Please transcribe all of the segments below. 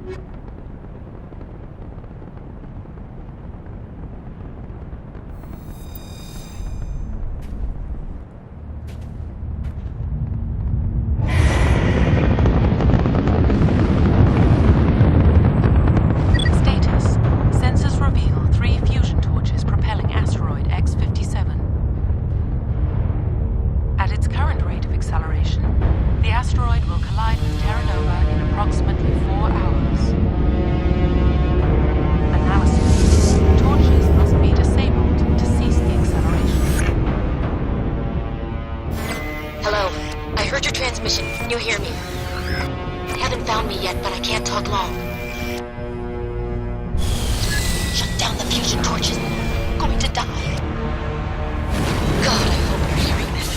Status. Sensors reveal 3 fusion torches propelling Asteroid X-57. At its current rate of acceleration, the asteroid will collide with Terra Nova in approximately 4 hours. Analysis. Torches must be disabled to cease the acceleration. Hello. I heard your transmission. Can you hear me? Haven't found me yet, but I can't talk long. Shut down the fusion torches. I'm going to die. God, I hope you're hearing this.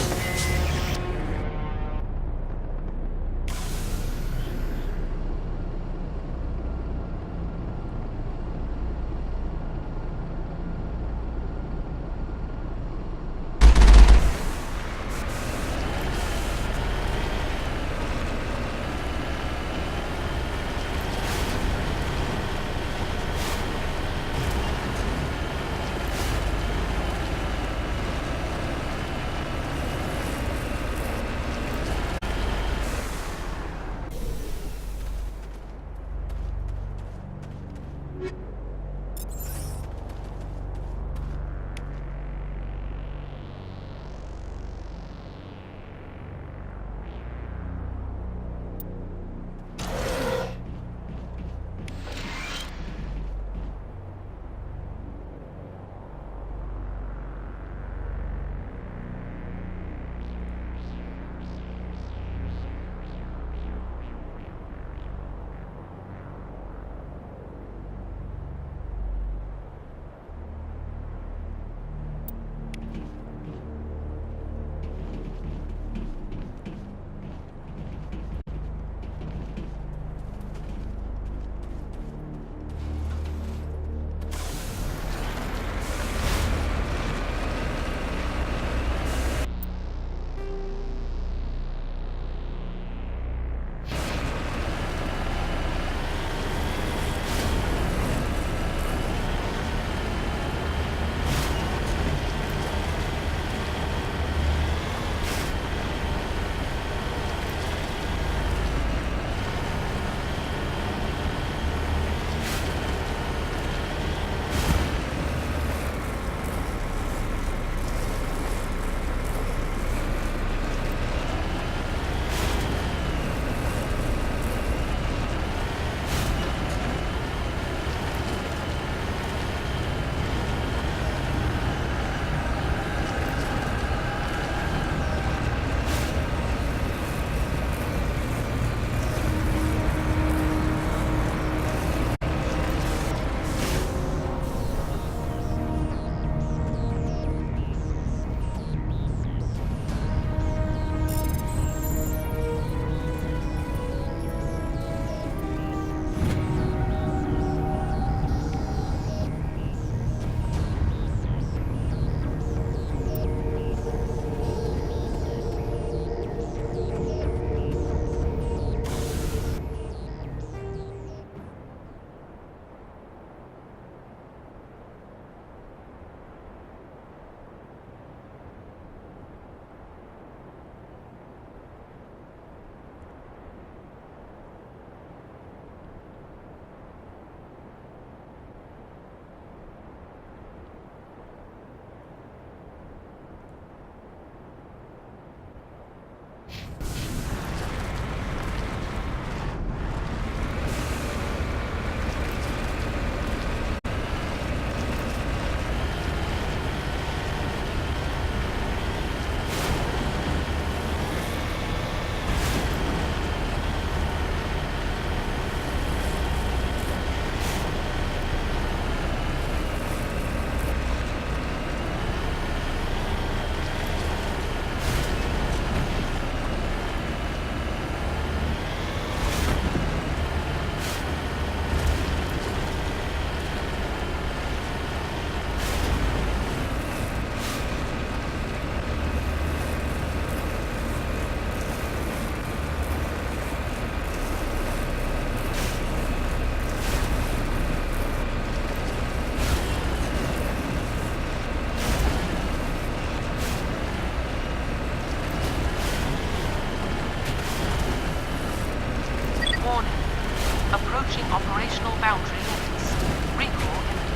Approaching operational boundary limits. Recall imminent.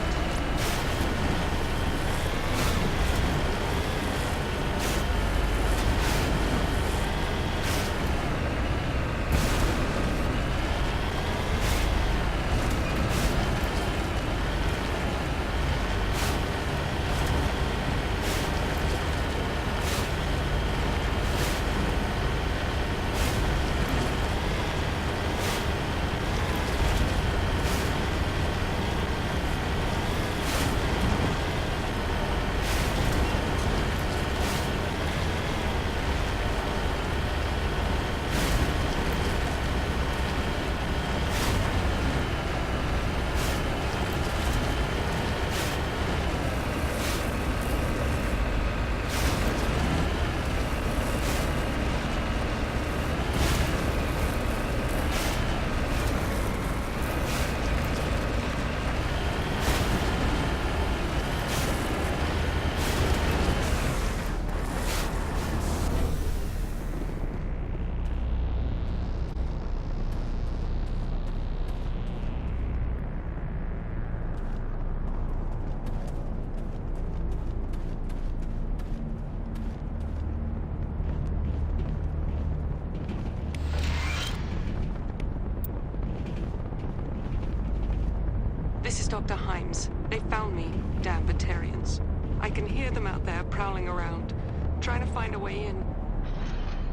This is Dr. Himes. They found me, damn Batarians. I can hear them out there prowling around, trying to find a way in.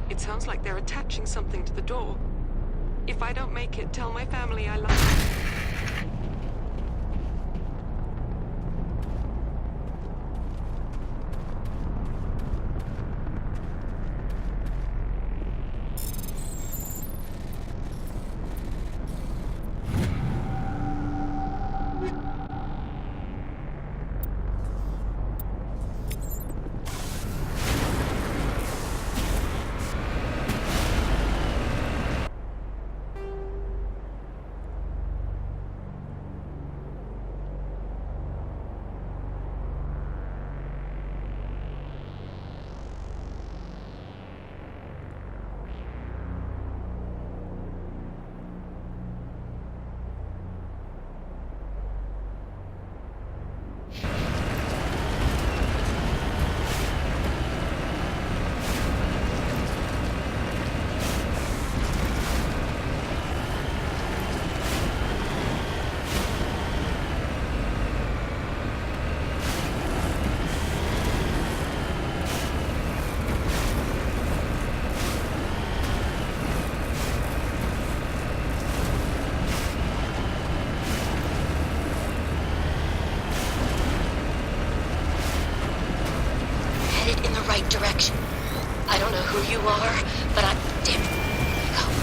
It sounds like they're attaching something to the door. If I don't make it, tell my family I love them. Direction. I don't know who you are, but I'm damn. Go.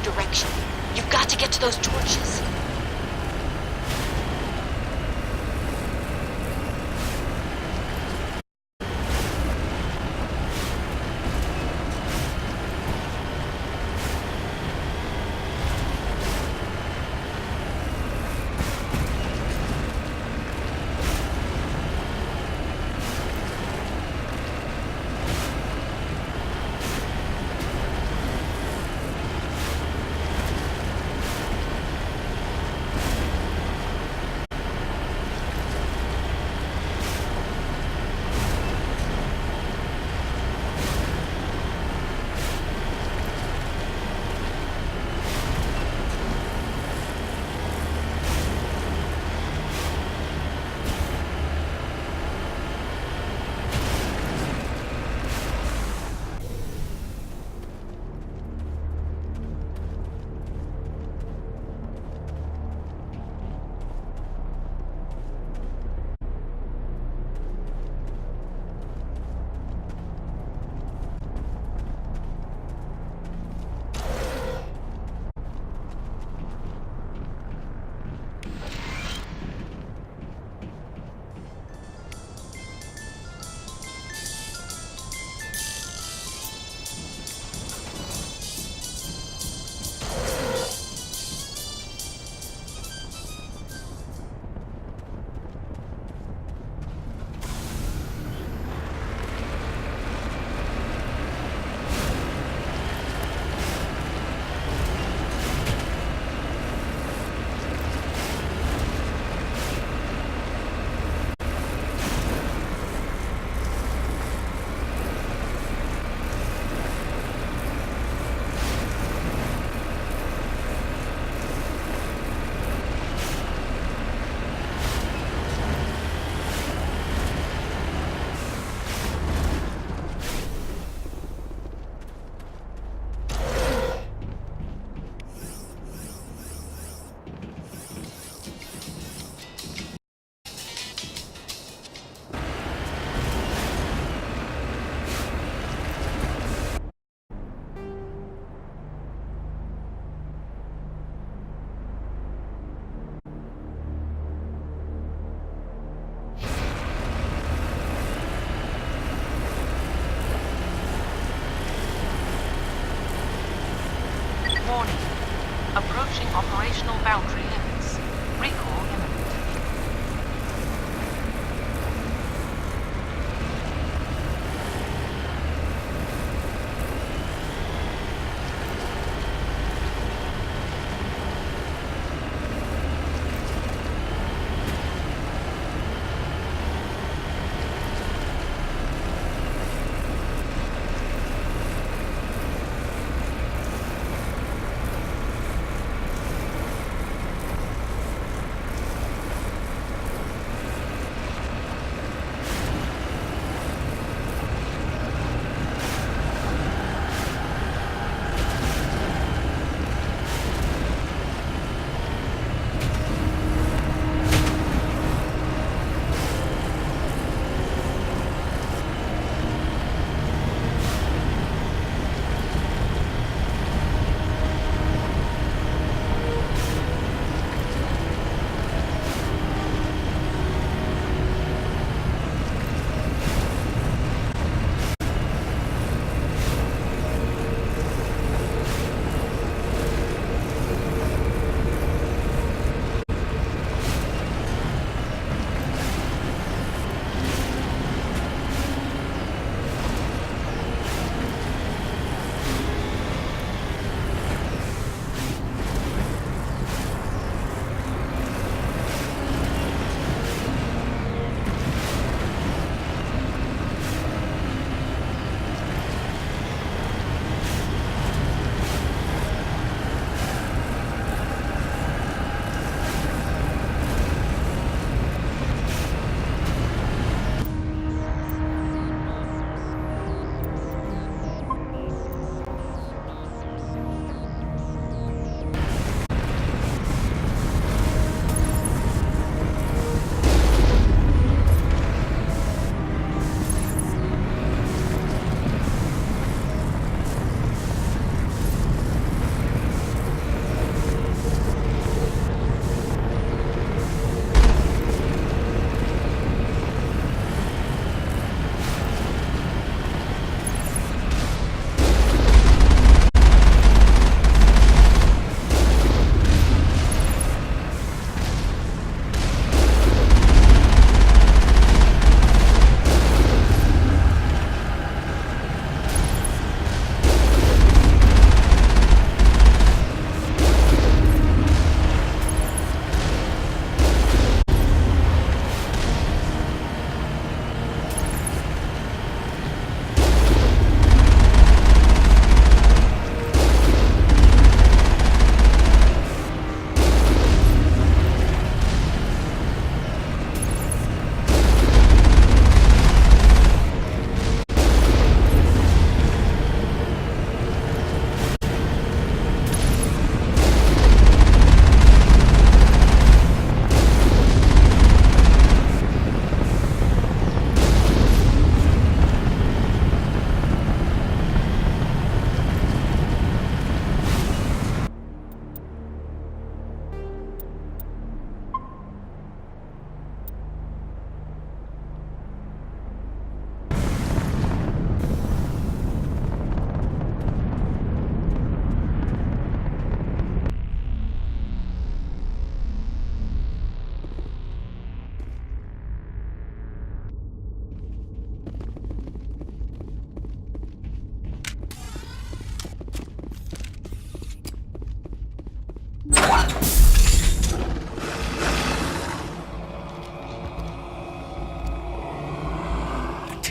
direction. You've got to get to those torches.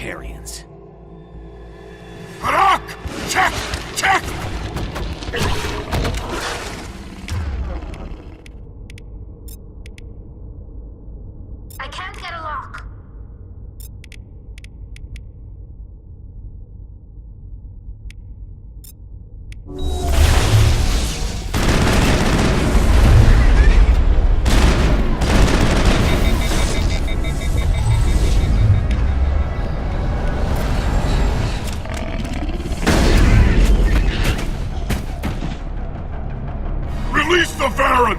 Batarians. Harak! Check! Check! I can't get a lock. Release the Baron!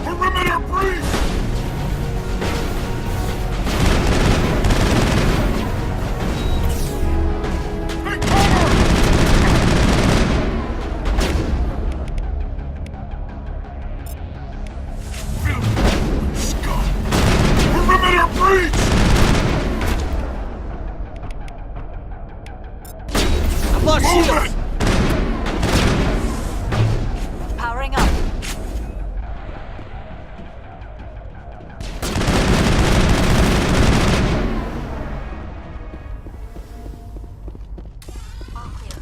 Perimeter breach! Take cover! Filthy scum! Perimeter breach! I've lost Move shields! it! Powering up. All clear.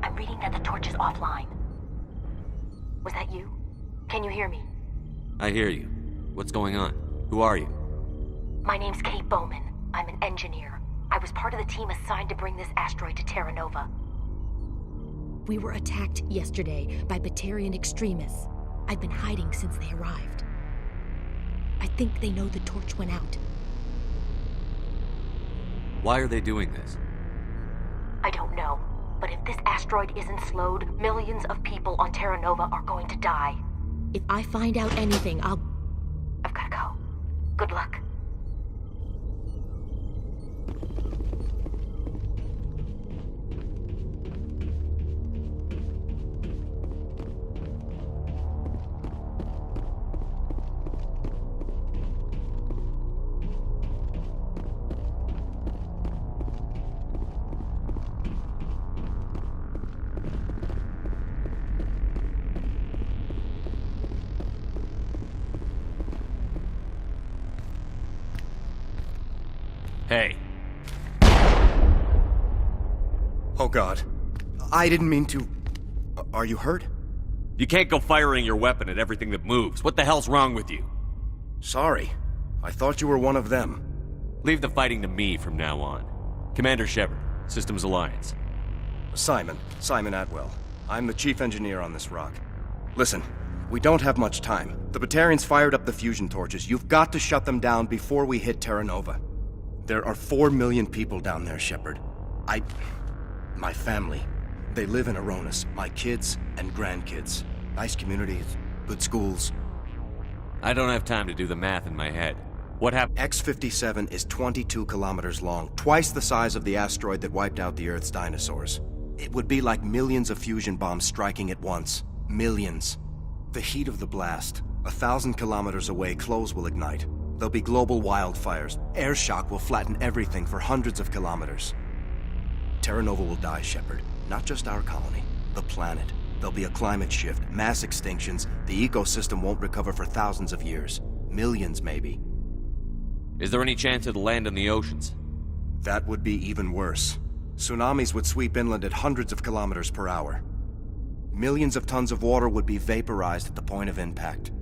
I'm reading that the torch is offline. Was that you? Can you hear me? I hear you. What's going on? Who are you? My name's Kate Bowman. I'm an engineer. I was part of the team assigned to bring this asteroid to Terra Nova. We were attacked yesterday by Batarian extremists. I've been hiding since they arrived. I think they know the torch went out. Why are they doing this? I don't know, but if this asteroid isn't slowed, millions of people on Terra Nova are going to die. If I find out anything, I'll... I've gotta go. Good luck. Hey. Oh God. I didn't mean to... Are you hurt? You can't go firing your weapon at everything that moves. What the hell's wrong with you? Sorry. I thought you were one of them. Leave the fighting to me from now on. Commander Shepard, Systems Alliance. Simon Atwell. I'm the chief engineer on this rock. Listen, we don't have much time. The Batarians fired up the fusion torches. You've got to shut them down before we hit Terra Nova. There are 4 million people down there, Shepard. My family. They live in Aronis. My kids and grandkids. Nice communities, good schools. I don't have time to do the math in my head. What happened? X-57 is 22 kilometers long, twice the size of the asteroid that wiped out the Earth's dinosaurs. It would be like millions of fusion bombs striking at once. Millions. The heat of the blast. 1,000 kilometers away, clothes will ignite. There'll be global wildfires. Air shock will flatten everything for hundreds of kilometers. Terra Nova will die, Shepard. Not just our colony. The planet. There'll be a climate shift, mass extinctions. The ecosystem won't recover for thousands of years. Millions, maybe. Is there any chance it'll land in the oceans? That would be even worse. Tsunamis would sweep inland at hundreds of kilometers per hour. Millions of tons of water would be vaporized at the point of impact.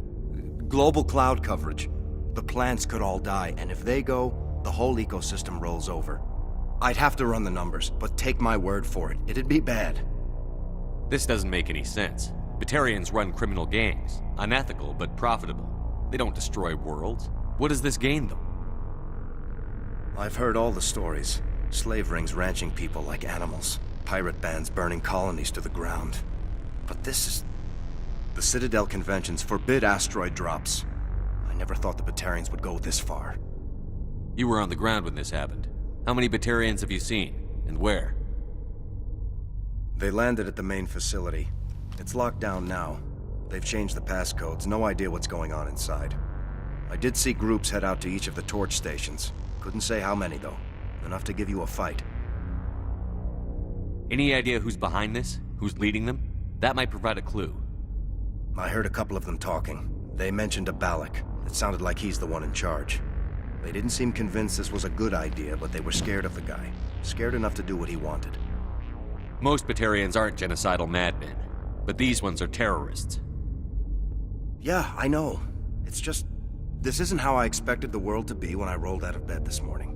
Global cloud coverage. The plants could all die, and if they go, the whole ecosystem rolls over. I'd have to run the numbers, but take my word for it, it'd be bad. This doesn't make any sense. Batarians run criminal gangs. Unethical, but profitable. They don't destroy worlds. What does this gain them? I've heard all the stories. Slave rings ranching people like animals. Pirate bands burning colonies to the ground. But this is... The Citadel conventions forbid asteroid drops. I never thought the Batarians would go this far. You were on the ground when this happened. How many Batarians have you seen? And where? They landed at the main facility. It's locked down now. They've changed the passcodes. No idea what's going on inside. I did see groups head out to each of the torch stations. Couldn't say how many, though. Enough to give you a fight. Any idea who's behind this? Who's leading them? That might provide a clue. I heard a couple of them talking. They mentioned a Balak. It sounded like he's the one in charge. They didn't seem convinced this was a good idea, but they were scared of the guy. Scared enough to do what he wanted. Most Batarians aren't genocidal madmen, but these ones are terrorists. Yeah, I know. It's just... This isn't how I expected the world to be when I rolled out of bed this morning.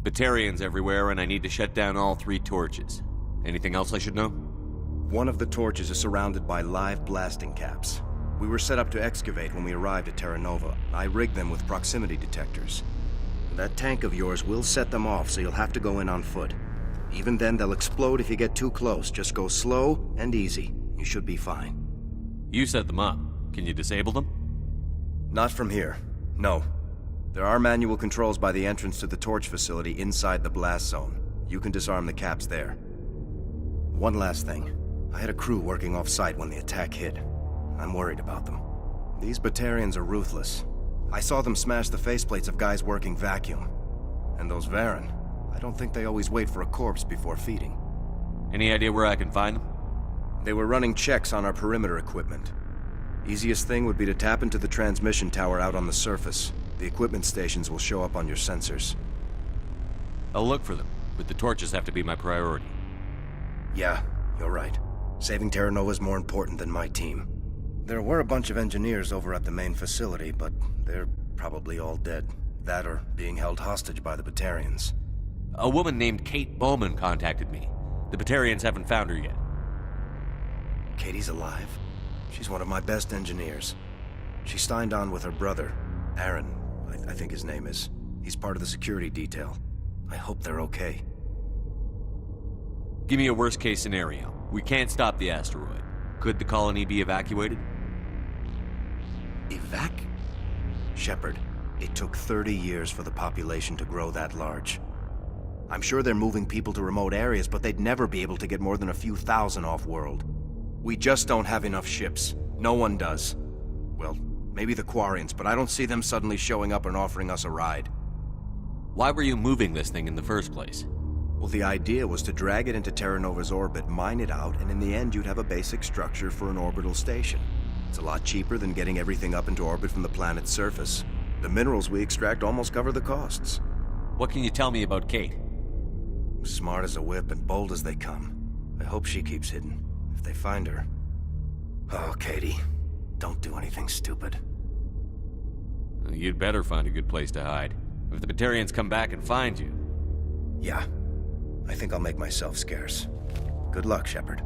Batarians everywhere, and I need to shut down all 3 torches. Anything else I should know? One of the torches is surrounded by live blasting caps. We were set up to excavate when we arrived at Terra Nova. I rigged them with proximity detectors. That tank of yours will set them off, so you'll have to go in on foot. Even then, they'll explode if you get too close. Just go slow and easy. You should be fine. You set them up. Can you disable them? Not from here. No. There are manual controls by the entrance to the torch facility inside the blast zone. You can disarm the caps there. One last thing. I had a crew working off-site when the attack hit. I'm worried about them. These Batarians are ruthless. I saw them smash the faceplates of guys working vacuum. And those Varen, I don't think they always wait for a corpse before feeding. Any idea where I can find them? They were running checks on our perimeter equipment. Easiest thing would be to tap into the transmission tower out on the surface. The equipment stations will show up on your sensors. I'll look for them, but the torches have to be my priority. Yeah, you're right. Saving Terra Nova is more important than my team. There were a bunch of engineers over at the main facility, but they're probably all dead. That or being held hostage by the Batarians. A woman named Kate Bowman contacted me. The Batarians haven't found her yet. Katie's alive. She's one of my best engineers. She signed on with her brother, Aaron, I think his name is. He's part of the security detail. I hope they're okay. Give me a worst-case scenario. We can't stop the asteroid. Could the colony be evacuated? Shepard, it took 30 years for the population to grow that large. I'm sure they're moving people to remote areas, but they'd never be able to get more than a few thousand off-world. We just don't have enough ships. No one does. Well, maybe the Quarians, but I don't see them suddenly showing up and offering us a ride. Why were you moving this thing in the first place? Well, the idea was to drag it into Terra Nova's orbit, mine it out, and in the end you'd have a basic structure for an orbital station. It's a lot cheaper than getting everything up into orbit from the planet's surface. The minerals we extract almost cover the costs. What can you tell me about Kate? Smart as a whip and bold as they come. I hope she keeps hidden. If they find her... Oh, Katie, don't do anything stupid. You'd better find a good place to hide. If the Batarians come back and find you... Yeah. I think I'll make myself scarce. Good luck, Shepard.